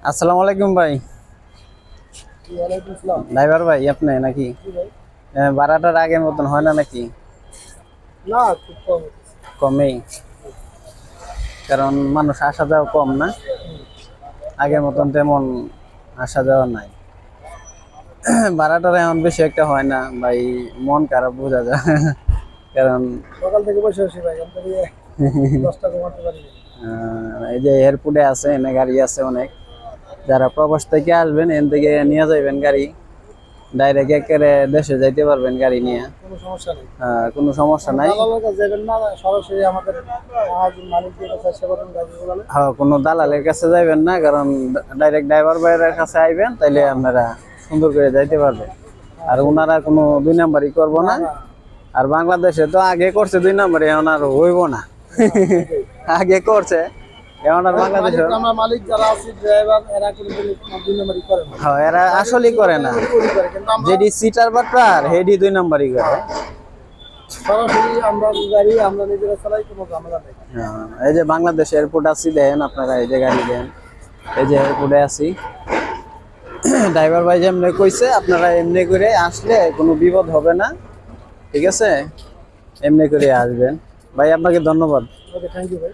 আসসালামু আলাইকুম ভাই। ওয়ালাইকুম আসসালাম। ড্রাইভার ভাই আপনি নাকি? জি ভাই। ভাড়াটার আগের মতন হয় না নাকি? না, খুব কম হইতেছে। কমেই, কারণ মানুষ আসা যাওয়া কম না, আগের মতন তেমন আসা যাওয়া নাই। ভাড়াটার এখন বেশি একটা হয় না ভাই, মন খারাপ বোঝা যায়। কারণ সকাল থেকে বসে আছি ভাই, আমি থেকে 10 টাকা কমাতে পারি নাই। এই যে এয়ারপোর্টে আছে, এনে গাড়ি আছে অনেক। যারা প্রবাস থেকে আসবেন এন থেকে নিয়ে যাইবেন গাড়ি, ডাইরেক্ট একেবারে দেশে যাইতে পারবেন গাড়ি নিয়ে। কোনো সমস্যা নেই। কোনো সমস্যা কোনো নাই। দালালের কাছে যাবেন না, সরাসরি আমাদের মালিকদের কাছে এসে করবেন গাড়িগুলো। হ্যাঁ, কোনো দালালের কাছে যাইবেন না, কারণ ডাইরেক্ট ড্রাইভার ভাইয়ের কাছে আইবেন, তাইলে আপনারা সুন্দর করে যাইতে পারবেন। আর ওনারা কোনো দুই নাম্বারই করবো না। না, আর বাংলাদেশে তো আগে করছে দুই নাম্বারই, এখন আর হইব না। আগে করছে, এখন আর বাংলাদেশে আমরা মালিক যারা আছি ড্রাইভার এরা কোনো দুই নম্বরই করে না। হ্যাঁ, এরা আসলেই করে না। ওই করে, কিন্তু আমরা যেডি সিটার বাট্টার হেডি দুই নাম্বারই করে। সরাসরি আমরা গাড়ি আমরা নিজেরা চালাই, কোনো ঝামেলা নেই। হ্যাঁ, এই যে বাংলাদেশ এয়ারপোর্ট আছি, দেন আপনারা এই যে গাড়ি দেন, এই যে এয়ারপোর্টে আছি। ড্রাইভার ভাই যেমনি কইছে আপনারা এমনি করে আসলে কোনো বিপদ হবে না, ঠিক আছে? এমনি করে আসবেন। ভাই আপনাকে ধন্যবাদ। ওকে, থ্যাংক ইউ ভাই।